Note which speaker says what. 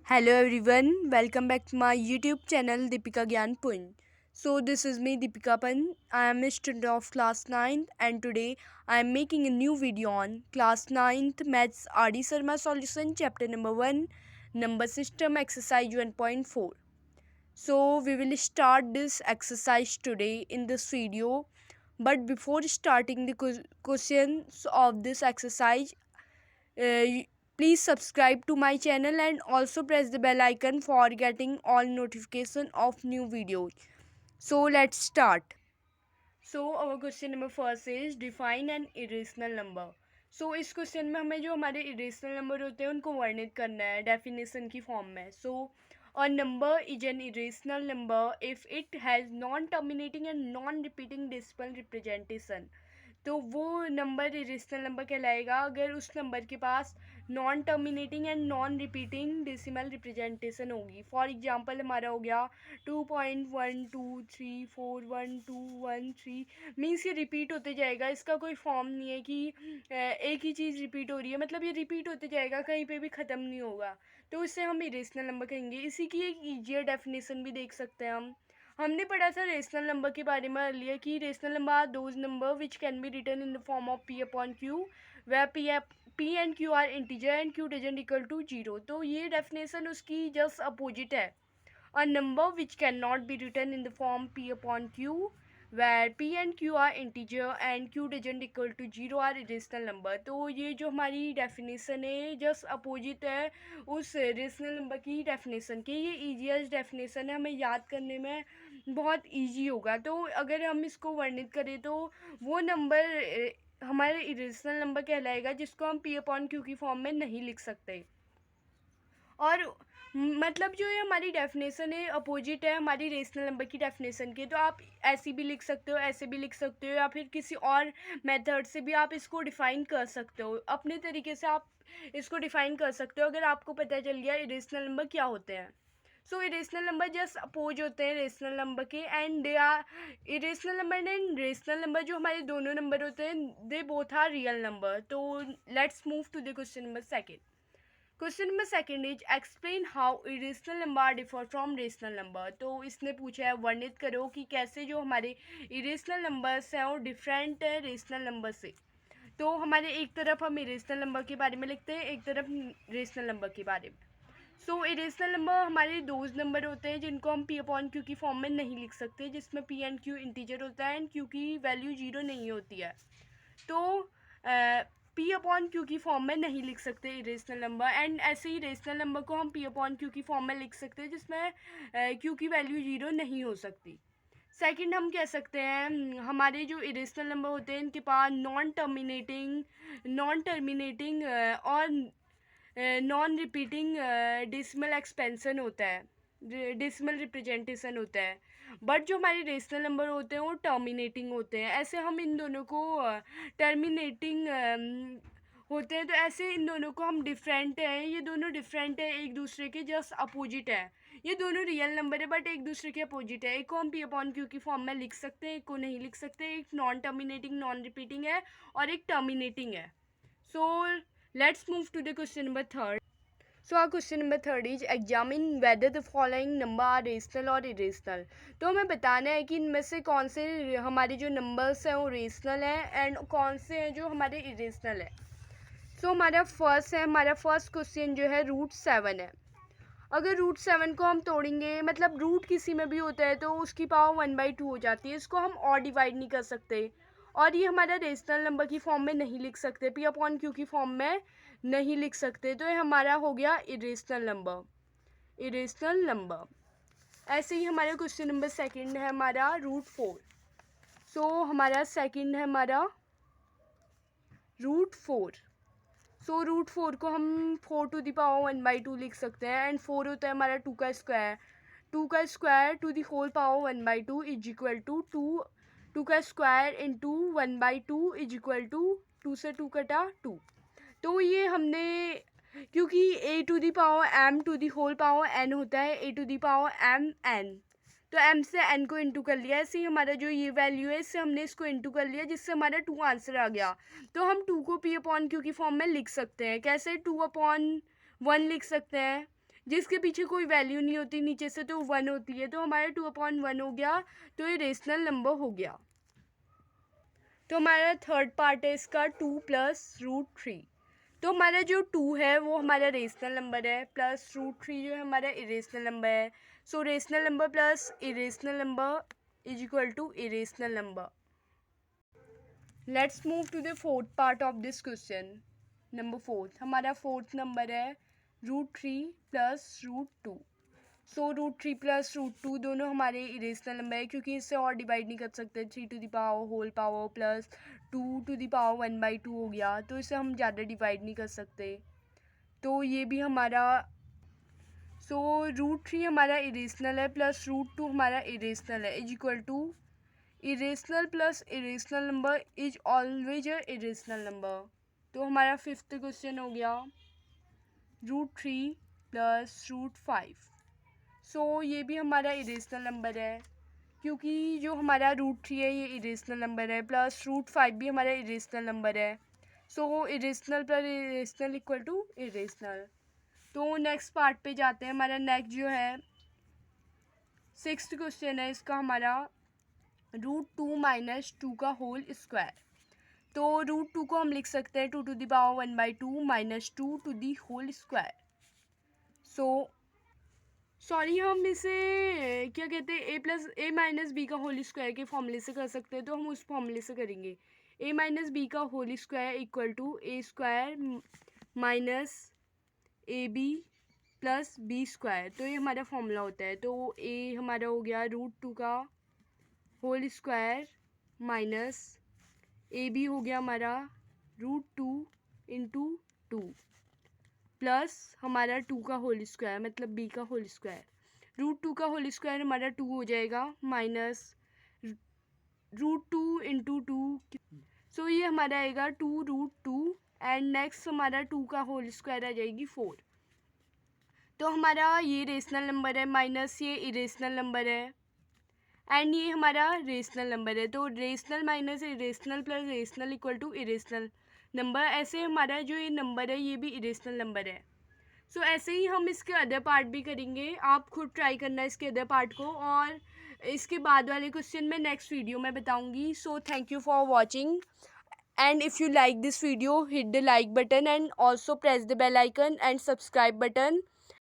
Speaker 1: Hello everyone, welcome back to my YouTube channel Deepika Gyan Pun. So this is me Deepika Pan. I am a student of class 9th and today I am making a new video on class 9th Maths RD Sharma solution chapter number 1 number system exercise 1.4. So we will start this exercise today in this video, but before starting the questions of this exercise, please subscribe to my channel and also press the bell icon for getting all notification of new videos. So let's start. So our question number first is define an irrational number. So इस question में हमें जो हमारे irrational number होते हैं उनको वर्णित करना है डेफिनेशन की फॉर्म में. सो a number is an irrational number if it has non terminating and non repeating decimal representation. तो वो नंबर इरेशनल नंबर कहलाएगा अगर उस नंबर के पास non terminating and non repeating decimal representation होगी. फॉर एग्जांपल हमारा हो गया 2.123412113 मीन्स ये रिपीट होते जाएगा. इसका कोई फॉर्म नहीं है कि एक ही चीज़ रिपीट हो रही है, मतलब ये रिपीट होते जाएगा, कहीं पे भी ख़त्म नहीं होगा. तो इससे हम इरेशनल नंबर कहेंगे. इसी की एक ईजियर डेफिनेशन भी देख सकते हैं. हमने पढ़ा था रेशनल नंबर के बारे में अर्लियर कि rational number are those number which can be written in the form of p upon q where p and q are integer and q doesn't equal to zero. तो ये definition उसकी just opposite है. A number which can not be written in the form of upon क्यू where p and q are integer and q doesn't equal to zero are irrational number. तो ये जो हमारी definition है just opposite है उस rational number की definition की. ये ईजीएस्ट डेफिनेशन है, हमें याद करने में बहुत इजी होगा. तो अगर हम इसको वर्णित करें तो वो नंबर हमारे इरेशनल नंबर कहलाएगा जिसको हम पी अपॉन क्यू की फॉर्म में नहीं लिख सकते. और मतलब जो ये हमारी डेफिनेशन है अपोजिट है हमारी रेशनल नंबर की डेफिनेशन के. तो आप ऐसी भी लिख सकते हो, ऐसे भी लिख सकते हो, या फिर किसी और मेथड से भी आप इसको डिफ़ाइन कर सकते हो. अपने तरीके से आप इसको डिफ़ाइन कर सकते हो अगर आपको पता चल गया इरेशनल नंबर क्या होते हैं. So irrational number just oppose होते हैं रेशनल नंबर के and they are irrational number and rational number जो हमारे दोनों नंबर होते हैं they both are real number. तो let's move to the question number second. Question number second is explain how irrational number differ from rational number. तो इसने पूछा है वर्णित करो कि कैसे जो हमारे इरेशनल नंबर्स हैं वो डिफरेंट है रेशनल नंबर से. तो हमारे एक तरफ हम इरेशनल नंबर के बारे में लिखते हैं, एक तरफ रेशनल नंबर के बारे में. सो इरेशनल नंबर हमारे दो नंबर होते हैं जिनको हम पी अपॉन क्यू की फॉर्म में नहीं लिख सकते, जिसमें पी एंड क्यू इंटीजर होता है एंड क्यू की वैल्यू जीरो नहीं होती है. तो पी अपॉन क्यू की फॉर्म में नहीं लिख सकते इरेशनल नंबर. एंड ऐसे ही रेशनल नंबर को हम पी अपॉन क्यू की फॉर्म में लिख सकते हैं जिसमें क्यू की वैल्यू जीरो नहीं हो सकती. सेकंड हम कह सकते हैं हमारे जो इरेशनल नंबर होते हैं इनके पास नॉन टर्मिनेटिंग और नॉन रिपीटिंग डेसिमल एक्सपेंशन होता है, डेसिमल रिप्रेजेंटेशन होता है. बट जो हमारे रेशनल नंबर होते हैं वो टर्मिनेटिंग होते हैं. ऐसे हम इन दोनों को टर्मिनेटिंग होते हैं. तो ऐसे इन दोनों को हम डिफरेंट हैं, ये दोनों डिफरेंट है एक दूसरे के, जस्ट अपोजिट है. ये दोनों रियल नंबर है बट एक दूसरे के अपोजिट है. एक को हम पी अपॉन क्यू की फॉर्म में लिख सकते हैं, एक को नहीं लिख सकते. एक नॉन टर्मिनेटिंग नॉन रिपीटिंग है और एक टर्मिनेटिंग है. So let's move to the question number third. So our question number third is examine whether the following number are rational और इरेशनल. तो हमें बताना है कि इनमें से कौन से हमारे जो नंबर्स हैं वो रेशनल हैं एंड कौन से हैं जो हमारे इरेशनल है. सो हमारा फर्स्ट क्वेश्चन जो है रूट 7 है. अगर रूट 7 को हम तोड़ेंगे, मतलब रूट किसी में भी होता है तो उसकी पावर 1/2 हो जाती है. इसको हम और डिवाइड नहीं कर सकते और ये हमारा रेशनल नंबर की फॉर्म में नहीं लिख सकते, पी अपॉन क्यू की फॉर्म में नहीं लिख सकते. तो ये हमारा हो गया इरेशनल नंबर. ऐसे ही हमारा क्वेश्चन नंबर सेकंड है हमारा रूट 4. सो हमारा सेकंड है हमारा रूट 4. सो रूट 4 को हम 4 टू द पावर 1/2 लिख सकते हैं एंड 4 होता है हमारा 2 का स्क्वायर. 2 का square to the whole power 1/2 is equal to 2 का square into 1/2 is equal to 2 से 2 कटा 2. तो ये हमने क्योंकि a to the power m to the whole power n होता है, a to the power m n, तो एम से एन को इंटू कर लिया. ऐसे ही हमारा जो ये वैल्यू है इससे हमने इसको इंटू कर लिया जिससे हमारा 2 आंसर आ गया. तो हम 2 को पी अपॉन क्यू की फॉर्म में लिख सकते हैं. कैसे 2/1 लिख सकते हैं जिसके पीछे कोई वैल्यू नहीं होती नीचे से तो 1 होती है, तो हमारा 2/1 हो गया, तो ये रेशनल नंबर हो गया। तो हमारा थर्ड पार्ट है इसका 2 + √3। तो हमारा जो 2 है वो हमारा रेशनल नंबर है, प्लस √3 जो है हमारा इरेशनल नंबर है। So rational number plus irrational number is equal to irrational number. Let's move to the fourth part of this question. Number fourth, हमारा फोर्थ नंबर है √3 + √2। सो √3 + √2 दोनों हमारे इरेशनल नंबर है, क्योंकि इससे और डिवाइड नहीं कर सकते। 3 होल पावर प्लस 2 1/2 हो गया, तो इसे हम ज़्यादा डिवाइड नहीं कर सकते। तो ये भी हमारा, सो √3 हमारा इरेशनल है प्लस √2 हमारा इरेशनल है, is equal to irrational plus irrational number is always a irrational number. तो हमारा फिफ्थ क्वेश्चन हो गया √3 + √5। सो ये भी हमारा इरेशनल नंबर है, क्योंकि जो हमारा √3 है ये इरेशनल नंबर है, प्लस √5 भी हमारा इरेशनल नंबर है। So irrational plus irrational equal to irrational. तो नेक्स्ट पार्ट पे जाते हैं। हमारा नेक्स्ट जो है सिक्स्थ क्वेश्चन है इसका हमारा √2 - 2 का होल स्क्वायर। तो √2 को हम लिख सकते हैं 2⁻1/2 - 2 to the whole square. So sorry, हम इसे क्या कहते हैं a - b का होल स्क्वायर के फॉर्मूले से कर सकते हैं, तो हम उस फॉर्मूले से करेंगे। a - b का whole square equal to a² - ab + b²। तो ये हमारा फॉर्मूला होता है। तो a हमारा हो गया √2 का whole square minus a b हो गया हमारा √2 × 2 प्लस हमारा 2 का होल स्क्वायर मतलब b का होल स्क्वायर। √2 का होल स्क्वायर हमारा 2 हो जाएगा माइनस √2 × 2। सो ये हमारा आएगा 2√2 एंड नेक्स्ट हमारा 2 का होल स्क्वायर आ जाएगी 4। तो हमारा ये रेशनल नंबर है माइनस ये इरेशनल नंबर है एंड ये हमारा रेशनल नंबर है। तो rational minus irrational plus rational equal to irrational number. ऐसे हमारा जो ये नंबर है ये भी इरेशनल नंबर है। सो ऐसे ही हम इसके अदर पार्ट भी करेंगे। आप खुद ट्राई करना इसके अदर पार्ट को, और इसके बाद वाले क्वेश्चन में नेक्स्ट वीडियो में बताऊंगी। So thank you for watching, and if you like this video hit the like button and also press the bell icon and subscribe button